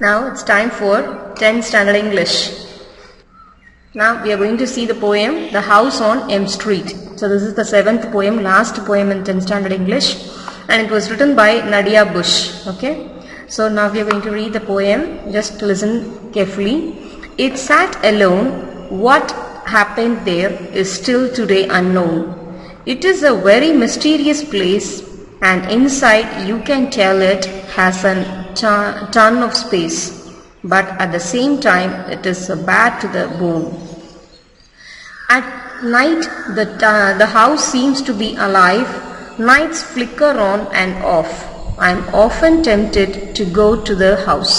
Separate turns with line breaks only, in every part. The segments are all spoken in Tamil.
Now it's time for 10th standard English. Now we are going to see the poem The House on M Street. So this is the 7th poem, last poem in 10th standard English, and it was written by Nadia Bush. Okay, so now we are going to read the poem. Just listen carefully. It sat alone. What happened there is still today unknown. It is a very mysterious place, and inside you can tell it has a ton of space, but at the same time it is bad to the bone. At night the house seems to be alive. Nights flicker on and off. I am often tempted to go to the house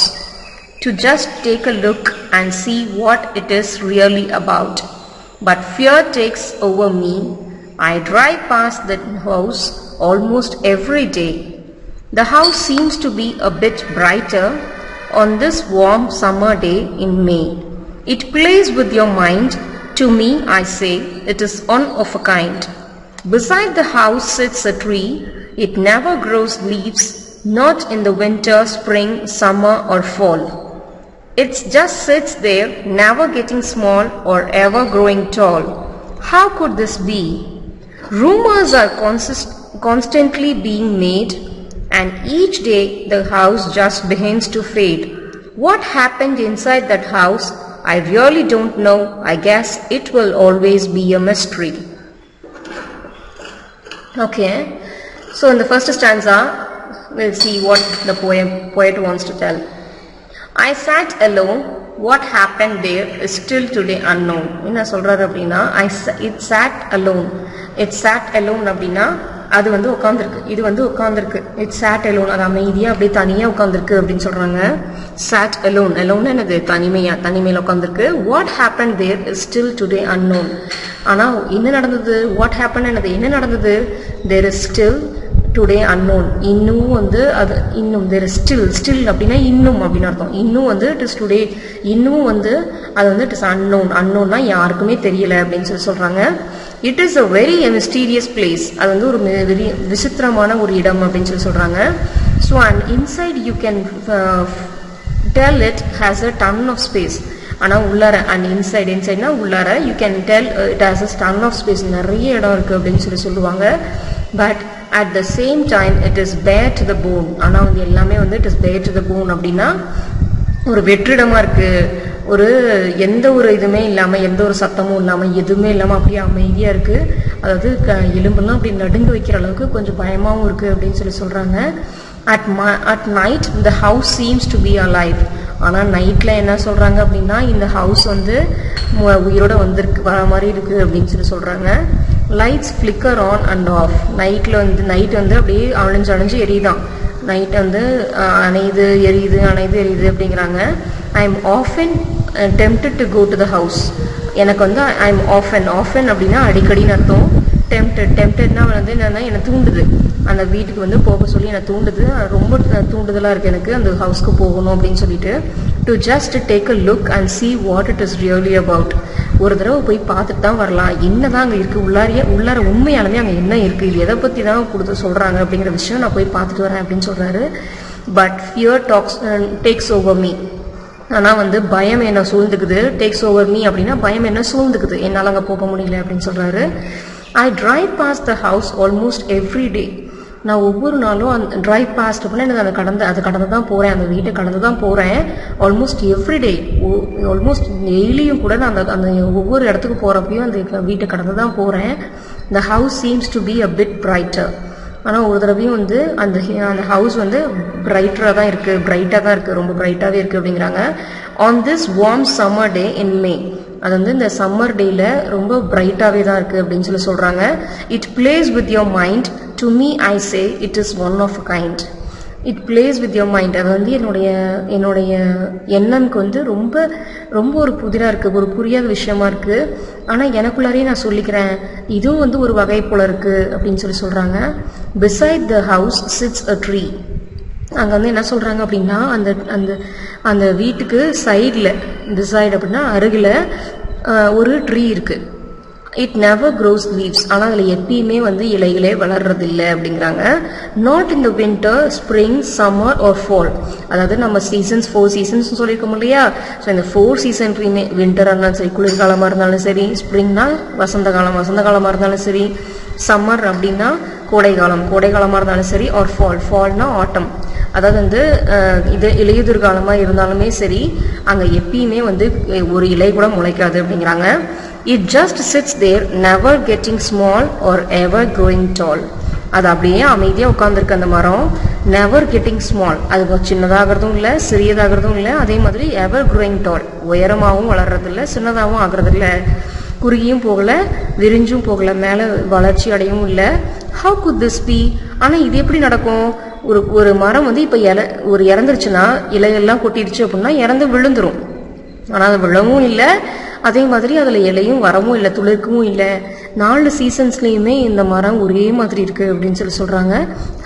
to just take a look and see what it is really about, but fear takes over me. I drive past the house almost every day. The house seems to be a bit brighter on this warm summer day in May. It plays with your mind. To me, I say, it is one of a kind. Beside the house sits a tree. It never grows leaves, not in the winter, spring, summer or fall. It just sits there, never getting small or ever growing tall. How could this be? Rumors are constantly being made, and each day the house just begins to fade. What happened inside that house, I really don't know. I guess it will always be a mystery. Okay, so in the first stanza, we'll see what the poet wants to tell. I sat alone. What happened there is still today unknown. என்ன சொல்றாரு அப்படின்னா, it sat alone. It sat alone அப்படின்னா அது வந்து உட்காந்துருக்கு, இது வந்து உட்காந்துருக்கு. இட் சாட் அலோன், அது அமைதியா அப்படியே தனியா உட்காந்துருக்கு அப்படின்னு சொல்றாங்க. சாட் அலோன், அலோன் என்னது, தனிமையா, தனிமையில உட்காந்துருக்கு. What happen there is still today unknown. ஆனா என்ன நடந்தது, வாட் ஹேப்பன் என்னது, என்ன நடந்தது, there is still today unknown. இன்னும் வந்து அது இன்னும், தேர் இஸ் ஸ்டில் அப்படின்னா இன்னும் அப்படின்னு அர்த்தம். இன்னும் வந்து இட் இஸ் டுடே, இன்னும் வந்து அது வந்து இட் இஸ் அன்னோன். அன்னோன்னா யாருக்குமே தெரியல அப்படின்னு சொல்றாங்க. It is a very mysterious place, அது வந்து ஒரு வெரி விசித்திரமான ஒரு இடம் அப்படின்னு சொல்றாங்க. So and inside you can tell it has a ton of space. ஆனால் உள்ளார, அண்ட் இன்சைட்னா உள்ளார, you can tell it has a ton of space, நிறைய இடம் இருக்குது அப்படின்னு சொல்லுவாங்க. But at the same time it is bare to the bone. ஆனால் வந்து எல்லாமே வந்து it is bare to the phone அப்படின்னா ஒரு வெற்றிடமா இருக்கு, ஒரு எந்த ஒரு இதுவுமே இல்லாமல், எந்த ஒரு சத்தமும் இல்லாமல், எதுவுமே இல்லாமல் அப்படியே அமைதியாக இருக்குது. அதாவது எலும்பெல்லாம் அப்படி நடுங்க வைக்கிற அளவுக்கு கொஞ்சம் பயமாகவும் இருக்குது அப்படின்னு சொல்கிறாங்க. At night the house seems to be alive. ஆனால் நைட்டில் என்ன சொல்கிறாங்க அப்படின்னா, இந்த ஹவுஸ் வந்து உயிரோட வர மாதிரி இருக்குது அப்படின்னு சொல்கிறாங்க. Lights flicker on and half. நைட்டில் வந்து நைட் வந்து அப்படியே அணைஞ்சு எரியுதான். நைட் வந்து அணையுது எரியுது அப்படிங்கிறாங்க. I am often tempted to go to the house. எனக்கு வந்து ஐ எம் ஆஃபன் அப்படின்னா அடிக்கடின்னு அர்த்தம். டெம்ப்டட்னா வந்து என்னன்னா என்னை தூண்டுது, அந்த வீட்டுக்கு வந்து போக சொல்லி என்னை தூண்டுது, ரொம்ப தூண்டுதலாக இருக்குது எனக்கு அந்த ஹவுஸ்க்கு போகணும் அப்படின்னு சொல்லிட்டு. To just take a look and see what it is really about. ஒரு தடவை போய் பார்த்துட்டு தான் வரலாம், என்னதான் அங்கே இருக்குது, உள்ளார உண்மையாலுமே அங்கே என்ன இருக்குது, இது எதை பற்றி தான் கொடுத்து சொல்கிறாங்க அப்படிங்கிற விஷயம் நான் போய் பார்த்துட்டு வரேன் அப்படின்னு சொல்கிறாரு. But fear takes over me. ஆனால் வந்து பயம் என்ன சூழ்ந்துக்குது. டேக்ஸ் ஓவர் மீ அப்படின்னா பயம் என்ன சூழ்ந்துக்குது, என்னால் அங்கே போக முடியல அப்படின்னு சொல்கிறாரு. I drive past the house almost every day. நான் ஒவ்வொரு நாளும் அந்த டிரைவ் பாஸ்ட் அப்படின்னா எனக்கு அதை கடந்து தான் போகிறேன், அந்த வீட்டை கடந்து தான் போகிறேன். ஆல்மோஸ்ட் எவ்ரி டே, ஆல்மோஸ்ட் டெய்லியும் கூட நான் அந்த ஒவ்வொரு இடத்துக்கு போகிறப்பையும் அந்த வீட்டை கடந்து தான் போகிறேன். The house seems to be a bit brighter. ஆனால் ஒரு தடவையும் வந்து அந்த ஹவுஸ் வந்து பிரைட்டாக தான் இருக்குது, ரொம்ப பிரைட்டாகவே இருக்குது அப்படிங்கிறாங்க. On this warm summer day in May. அது வந்து இந்த சம்மர் டேயில் ரொம்ப பிரைட்டாகவே தான் இருக்குது அப்படின்னு சொல்கிறாங்க. It plays with your mind. To me I say it is one of a kind. It plays with your mind. அது வந்து என்னுடைய எண்ணம்க்கு வந்து ரொம்ப ரொம்ப ஒரு புதிராக இருக்குது, ஒரு புரியாத விஷயமா இருக்குது. ஆனால் எனக்குள்ளாரையே நான் சொல்லிக்கிறேன், இதுவும் வந்து ஒரு வகை போல இருக்குது அப்படின்னு சொல்கிறாங்க. Beside the house chits a tree. அங்கே வந்து என்ன சொல்கிறாங்க அப்படின்னா, அந்த அந்த அந்த வீட்டுக்கு சைடில், பிசைட் அப்படின்னா அருகில் ஒரு ட்ரீ இருக்குது. இட் நெவர் க்ரோஸ் லீவ்ஸ், ஆனால் அதில் எப்பயுமே வந்து இலைகளே வளர்றதில்லை அப்படிங்கிறாங்க. Not in the winter, spring, summer or fall. அதாவது நம்ம சீசன்ஸ் 4 சீசன்ஸ் சொல்லியிருக்கோம் இல்லையா. ஸோ இந்த 4 சீசன்லையுமே வின்டராக இருந்தாலும் சரி, குளிர்காலமாக இருந்தாலும் சரி, ஸ்ப்ரிங்னா வசந்த காலமாக இருந்தாலும் சரி, சம்மர் அப்படின்னா கோடைகாலமாக இருந்தாலும் சரி, ஆர் ஃபால்னா ஆட்டம். அதாவது வந்து இது இலையுதிர் காலமாக இருந்தாலுமே சரி, அங்கே எப்பயுமே வந்து ஒரு இலை கூட முளைக்காது அப்படிங்கிறாங்க. It just sits there, never getting small or ever growing tall. அது அப்படியே அமைதியாக உட்காந்துருக்கு அந்த மரம். நெவர் கெட்டிங் ஸ்மால், அது சின்னதாகிறதும் இல்லை, சிறியதாகிறதும் இல்லை. அதே மாதிரி எவர் க்ரோயிங் டால், உயரமாகவும் வளர்றதில்லை, சின்னதாகவும் ஆகிறதில்ல, குறுகியும் போகலை, விரிஞ்சும் போகலை, மேலே வளர்ச்சி அடையவும் இல்லை. How could this be? ஆனால் இது எப்படி நடக்கும்? ஒரு மரம் வந்து இப்போ இறந்துருச்சுன்னா, இலையெல்லாம் கொட்டிடுச்சு அப்படின்னா இறந்து விழுந்துரும். ஆனால் அது விழவும் இல்லை, அதே மாதிரி அதில் இலையும் வரவும் இல்லை, துளிர்க்கவும் இல்லை. 4 சீசன்ஸ்லேயுமே இந்த மரம் ஒரே மாதிரி இருக்குது அப்படின்னு சொல்கிறாங்க.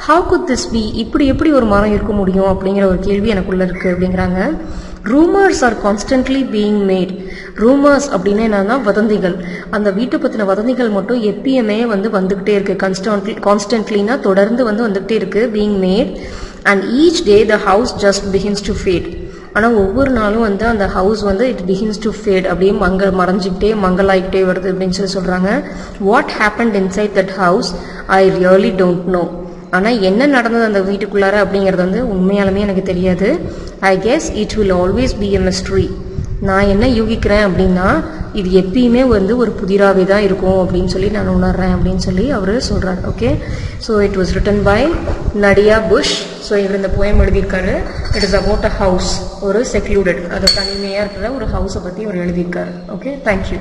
How could this be? இப்படி எப்படி ஒரு மரம் இருக்க முடியும் அப்படிங்கிற ஒரு கேள்வி எனக்குள்ளே இருக்குது அப்படிங்கிறாங்க. Rumours are constantly being mat. Rumours அப்படின்னா என்னன்னா வதந்திகள். அந்த வீட்டை பற்றின வதந்திகள் மட்டும் எப்பயுமே வந்து வந்துக்கிட்டே இருக்குது. கான்ஸ்டன்ட்லினா தொடர்ந்து வந்துக்கிட்டே இருக்குது. Being made and each day the house just begins to fade. ஆனால் ஒவ்வொரு நாளும் வந்து அந்த ஹவுஸ் வந்து இட் பிகின்ஸ் டு ஃபேட், அப்படியே மறைஞ்சிக்கிட்டே மங்கலாகிக்கிட்டே வருது அப்படின்னு சொல்கிறாங்க. What happened inside that house I really don't know. ஆனால் என்ன நடந்தது அந்த வீட்டுக்குள்ளார அப்படிங்கிறது வந்து உண்மையாலுமே எனக்கு தெரியாது. I guess it will always be a mystery. நான் என்ன யூகிக்கிறேன் அப்படின்னா, இது எப்பயுமே வந்து ஒரு புதிராகவே தான் இருக்கும் அப்படின்னு சொல்லி நான் உணர்றேன் அப்படின்னு சொல்லி அவர் சொல்கிறார். Okay, so it was written by Nadia Bush. So இவர் இந்த போயம் எழுதியிருக்காரு. It is about a house, ஒரு செக்லூடட், அது தனிமையாக இருக்கிற ஒரு ஹவுஸை பற்றி அவர் எழுதியிருக்காரு. Okay, thank you.